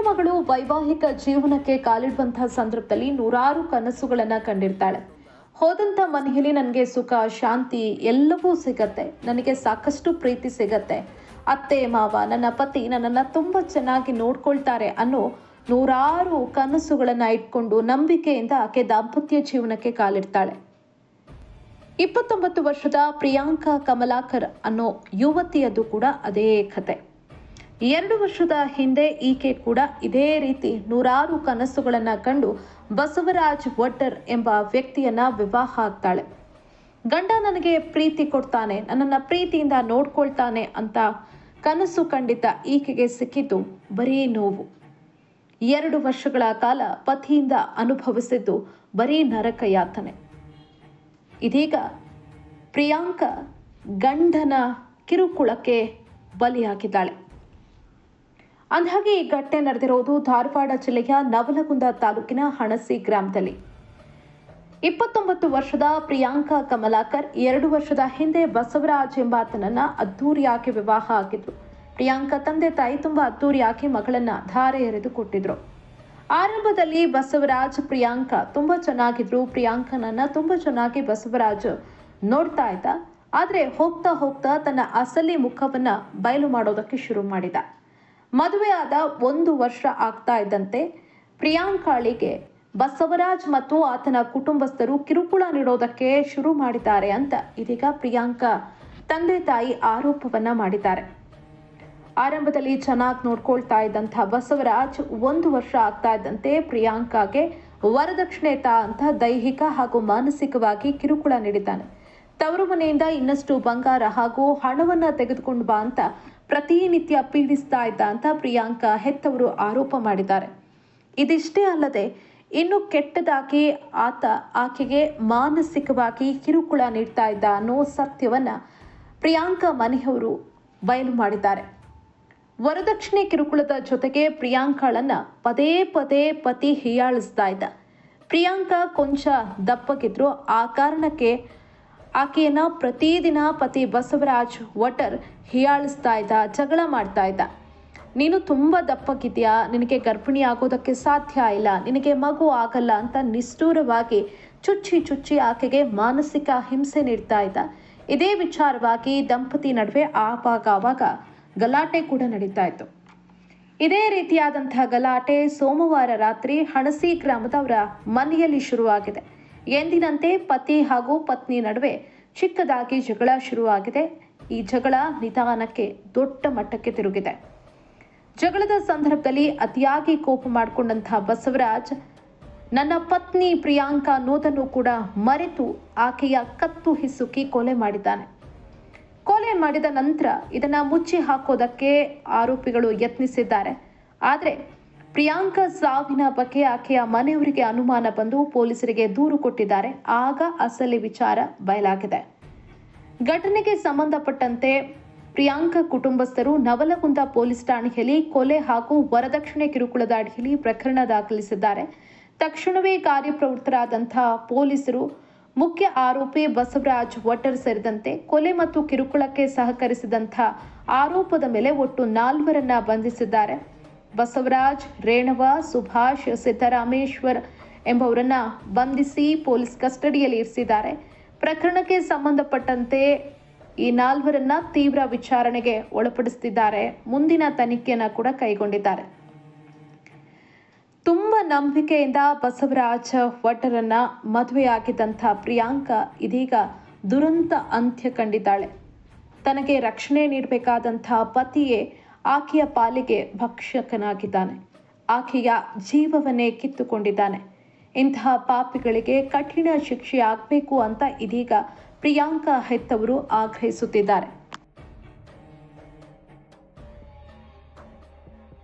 ಮಗಳು ವೈವಾಹಿಕ ಜೀವನಕ್ಕೆ ಕಾಲಿಡುವಂತಹ ಸಂದರ್ಭದಲ್ಲಿ ನೂರಾರು ಕನಸುಗಳನ್ನ ಕಂಡಿರ್ತಾಳೆ. ಹೋದಂಥ ಮನೆಯಲ್ಲಿ ನನಗೆ ಸುಖ ಶಾಂತಿ ಎಲ್ಲವೂ ಸಿಗತ್ತೆ, ನನಗೆ ಸಾಕಷ್ಟು ಪ್ರೀತಿ ಸಿಗತ್ತೆ, ಅತ್ತೆ ಮಾವ ನನ್ನ ಪತಿ ನನ್ನನ್ನು ತುಂಬ ಚೆನ್ನಾಗಿ ನೋಡ್ಕೊಳ್ತಾರೆ ಅನ್ನೋ ನೂರಾರು ಕನಸುಗಳನ್ನು ಇಟ್ಕೊಂಡು ನಂಬಿಕೆಯಿಂದ ಆಕೆ ದಾಂಪತ್ಯ ಜೀವನಕ್ಕೆ ಕಾಲಿಡ್ತಾಳೆ. 29 ವರ್ಷದ ಪ್ರಿಯಾಂಕಾ ಕಮಲಾಕರ್ ಅನ್ನೋ ಯುವತಿಯದು ಕೂಡ ಅದೇ ಕತೆ. 2 ವರ್ಷದ ಹಿಂದೆ ಈಕೆ ಕೂಡ ಇದೇ ರೀತಿ ನೂರಾರು ಕನಸುಗಳನ್ನು ಕಂಡು ಬಸವರಾಜ್ ವಟ್ಟರ್ ಎಂಬ ವ್ಯಕ್ತಿಯನ್ನ ವಿವಾಹ ಆಗ್ತಾಳೆ. ಗಂಡ ನನಗೆ ಪ್ರೀತಿ ಕೊಡ್ತಾನೆ, ನನ್ನನ್ನು ಪ್ರೀತಿಯಿಂದ ನೋಡ್ಕೊಳ್ತಾನೆ ಅಂತ ಕನಸು ಕಂಡಿದ್ದ ಈಕೆಗೆ ಸಿಕ್ಕಿದ್ದು ಬರೀ ನೋವು. 2 ವರ್ಷಗಳ ಕಾಲ ಪತಿಯಿಂದ ಅನುಭವಿಸಿದ್ದು ಬರೀ ನರಕ ಯಾತನೆ. ಇದೀಗ ಪ್ರಿಯಾಂಕಾ ಗಂಡನ ಕಿರುಕುಳಕ್ಕೆ ಬಲಿಯಾಗಿದ್ದಾಳೆ. ಅಂದಹಾಗೆ ಈ ಘಟನೆ ನಡೆದಿರೋದು ಧಾರವಾಡ ಜಿಲ್ಲೆಯ ನವಲಗುಂದ ತಾಲೂಕಿನ ಹಣಸಿ ಗ್ರಾಮದಲ್ಲಿ. 29 ವರ್ಷದ ಪ್ರಿಯಾಂಕಾ ಕಮಲಾಕರ್ 2 ವರ್ಷದ ಹಿಂದೆ ಬಸವರಾಜ್ ಎಂಬಾತನನ್ನ ಅದ್ದೂರಿಯಾಗಿ ವಿವಾಹ ಆಗಿದ್ರು. ಪ್ರಿಯಾಂಕಾ ತಂದೆ ತಾಯಿ ತುಂಬಾ ಅದ್ದೂರಿಯಾಗಿ ಮಗಳನ್ನ ಧಾರೆ ಎರೆದು ಕೊಟ್ಟಿದ್ರು. ಆರಂಭದಲ್ಲಿ ಬಸವರಾಜ್ ಪ್ರಿಯಾಂಕಾ ತುಂಬಾ ಚೆನ್ನಾಗಿದ್ರು. ಪ್ರಿಯಾಂಕನನ್ನ ತುಂಬಾ ಚೆನ್ನಾಗಿ ಬಸವರಾಜ್ ನೋಡ್ತಾ ಇದ್ದ. ಆದ್ರೆ ಹೋಗ್ತಾ ಹೋಗ್ತಾ ತನ್ನ ಅಸಲಿ ಮುಖವನ್ನ ಬಯಲು ಮಾಡೋದಕ್ಕೆ ಶುರು ಮಾಡಿದ. ಮದುವೆ ಆದ 1 ವರ್ಷ ಆಗ್ತಾ ಇದ್ದಂತೆ ಪ್ರಿಯಾಂಕಾಳಿಗೆ ಬಸವರಾಜ್ ಮತ್ತು ಆತನ ಕುಟುಂಬಸ್ಥರು ಕಿರುಕುಳ ನೀಡೋದಕ್ಕೆ ಶುರು ಮಾಡಿದ್ದಾರೆ ಅಂತ ಇದೀಗ ಪ್ರಿಯಾಂಕಾ ತಂದೆ ತಾಯಿ ಆರೋಪವನ್ನ ಮಾಡಿದ್ದಾರೆ. ಆರಂಭದಲ್ಲಿ ಚೆನ್ನಾಗಿ ನೋಡ್ಕೊಳ್ತಾ ಇದ್ದಂಥ ಬಸವರಾಜ್ 1 ವರ್ಷ ಆಗ್ತಾ ಇದ್ದಂತೆ ಪ್ರಿಯಾಂಕಾಗೆ ವರದಕ್ಷಿಣೆ ಅಂತ ದೈಹಿಕ ಹಾಗೂ ಮಾನಸಿಕವಾಗಿ ಕಿರುಕುಳ ನೀಡಿದ್ದಾನೆ. ತವರು ಮನೆಯಿಂದ ಇನ್ನಷ್ಟು ಬಂಗಾರ ಹಾಗೂ ಹಣವನ್ನ ತೆಗೆದುಕೊಂಡು ಬಾ ಅಂತ ಪ್ರತಿನಿತ್ಯ ಪೀಡಿಸ್ತಾ ಇದ್ದ ಅಂತ ಪ್ರಿಯಾಂಕಾ ಹೆತ್ತವರು ಆರೋಪ ಮಾಡಿದ್ದಾರೆ. ಇದಿಷ್ಟೇ ಅಲ್ಲದೆ ಇನ್ನು ಕೆಟ್ಟದಾಗಿ ಆತ ಆಕೆಗೆ ಮಾನಸಿಕವಾಗಿ ಕಿರುಕುಳ ನೀಡ್ತಾ ಇದ್ದ ಅನ್ನೋ ಸತ್ಯವನ್ನ ಪ್ರಿಯಾಂಕಾ ಮನೆಯವರು ಬಯಲು ಮಾಡಿದ್ದಾರೆ. ವರದಕ್ಷಿಣೆ ಕಿರುಕುಳದ ಜೊತೆಗೆ ಪ್ರಿಯಾಂಕಾಳನ್ನ ಪದೇ ಪದೇ ಪತಿ ಹೀಯಾಳಿಸ್ತಾ ಇದ್ದ. ಪ್ರಿಯಾಂಕಾ ಕೊಂಚ ದಪ್ಪಗಿದ್ರು. ಆ ಕಾರಣಕ್ಕೆ ಆಕೆಯನ್ನ ಪ್ರತಿದಿನ ಪತಿ ಬಸವರಾಜ್ ವಟ್ಟರ್ ಹೀಯಾಳಿಸ್ತಾ ಇದ್ದ, ಜಗಳ ಮಾಡ್ತಾ ಇದ್ದ. ನೀನು ತುಂಬ ದಪ್ಪಗಿದ್ಯಾ, ನಿನಗೆ ಗರ್ಭಿಣಿ ಆಗೋದಕ್ಕೆ ಸಾಧ್ಯ ಇಲ್ಲ, ನಿನಗೆ ಮಗು ಆಗಲ್ಲ ಅಂತ ನಿಷ್ಠೂರವಾಗಿ ಚುಚ್ಚಿ ಆಕೆಗೆ ಮಾನಸಿಕ ಹಿಂಸೆ ನೀಡ್ತಾ ಇದ್ದ. ಇದೇ ವಿಚಾರವಾಗಿ ದಂಪತಿ ನಡುವೆ ಆವಾಗ ಗಲಾಟೆ ಕೂಡ ನಡೀತಾ ಇತ್ತು. ಇದೇ ರೀತಿಯಾದಂತಹ ಗಲಾಟೆ ಸೋಮವಾರ ರಾತ್ರಿ ಹಣಸಿ ಗ್ರಾಮದ ಅವರ ಮನೆಯಲ್ಲಿ ಶುರುವಾಗಿದೆ. ಎಂದಿನಂತೆ ಪತಿ ಹಾಗೂ ಪತ್ನಿ ನಡುವೆ ಚಿಕ್ಕದಾಗಿ ಜಗಳ ಶುರುವಾಗಿದೆ. ಈ ಜಗಳ ನಿಧಾನಕ್ಕೆ ದೊಡ್ಡ ಮಟ್ಟಕ್ಕೆ ತಿರುಗಿದೆ. ಜಗಳದ ಸಂದರ್ಭದಲ್ಲಿ ಅತಿಯಾಗಿ ಕೋಪ ಮಾಡಿಕೊಂಡಂತಹ ಬಸವರಾಜ್ ನನ್ನ ಪತ್ನಿ ಪ್ರಿಯಾಂಕಾ ಅನ್ನೋದನ್ನು ಕೂಡ ಮರೆತು ಆಕೆಯ ಕತ್ತು ಹಿಸುಕಿ ಕೊಲೆ ಮಾಡಿದ್ದಾನೆ. ಕೊಲೆ ಮಾಡಿದ ನಂತರ ಇದನ್ನ ಮುಚ್ಚಿ ಹಾಕೋದಕ್ಕೆ ಆರೋಪಿಗಳು ಯತ್ನಿಸಿದ್ದಾರೆ. ಆದರೆ ಪ್ರಿಯಾಂಕಾ ಸಾವಿನ ಬಗ್ಗೆ ಆಕೆಯ ಮನೆಯವರಿಗೆ ಅನುಮಾನ ಬಂದು ಪೊಲೀಸರಿಗೆ ದೂರು ಕೊಟ್ಟಿದ್ದಾರೆ. ಆಗ ಅಸಲಿ ವಿಚಾರ ಬಯಲಾಗಿದೆ. ಘಟನೆಗೆ ಸಂಬಂಧಪಟ್ಟಂತೆ ಪ್ರಿಯಾಂಕಾ ಕುಟುಂಬಸ್ಥರು ನವಲಗುಂದ ಪೊಲೀಸ್ ಠಾಣೆಯಲ್ಲಿ ಕೊಲೆ ಹಾಗೂ ವರದಕ್ಷಿಣೆ ಕಿರುಕುಳದ ಅಡಿಯಲ್ಲಿ ಪ್ರಕರಣ ದಾಖಲಿಸಿದ್ದಾರೆ. ತಕ್ಷಣವೇ ಕಾರ್ಯಪ್ರವೃತ್ತರಾದಂತಹ ಪೊಲೀಸರು ಮುಖ್ಯ ಆರೋಪಿ ಬಸವರಾಜ್ ವಟ್ಟರ್ ಸೇರಿದಂತೆ ಕೊಲೆ ಮತ್ತು ಕಿರುಕುಳಕ್ಕೆ ಸಹಕರಿಸಿದಂಥ ಆರೋಪದ ಮೇಲೆ ಒಟ್ಟು 4 ಬಂಧಿಸಿದ್ದಾರೆ. ಬಸವರಾಜ್, ರೇಣವ, ಸುಭಾಷ್, ಸಿದ್ದರಾಮೇಶ್ವರ್ ಎಂಬವರನ್ನ ಬಂಧಿಸಿ ಪೊಲೀಸ್ ಕಸ್ಟಡಿಯಲ್ಲಿ ಇರಿಸಿದ್ದಾರೆ. ಪ್ರಕರಣಕ್ಕೆ ಸಂಬಂಧಪಟ್ಟಂತೆ ಈ 4 ತೀವ್ರ ವಿಚಾರಣೆಗೆ ಒಳಪಡಿಸುತ್ತಿದ್ದಾರೆ. ಮುಂದಿನ ತನಿಖೆಯನ್ನು ಕೂಡ ಕೈಗೊಂಡಿದ್ದಾರೆ. ತುಂಬ ನಂಬಿಕೆಯಿಂದ ಬಸವರಾಜ್ ವಟ್ಟರನ್ನ ಮದುವೆಯಾಗಿದ್ದಂಥ ಪ್ರಿಯಾಂಕಾ ಇದೀಗ ದುರಂತ ಅಂತ್ಯ ಕಂಡಿದ್ದಾಳೆ. ತನಗೆ ರಕ್ಷಣೆ ನೀಡಬೇಕಾದಂಥ ಪತಿಯೇ ಆಕೆಯ ಪಾಲಿಗೆ ಭಕ್ಷಕನಾಗಿದ್ದಾನೆ. ಆಕೆಯ ಜೀವವನ್ನೇ ಕಿತ್ತುಕೊಂಡಿದ್ದಾನೆ. ಇಂತಹ ಪಾಪಿಗಳಿಗೆ ಕಠಿಣ ಶಿಕ್ಷೆ ಆಗಬೇಕು ಅಂತ ಇದೀಗ ಪ್ರಿಯಾಂಕಾ ಹೆತ್ತವರು ಆಗ್ರಹಿಸುತ್ತಿದ್ದಾರೆ.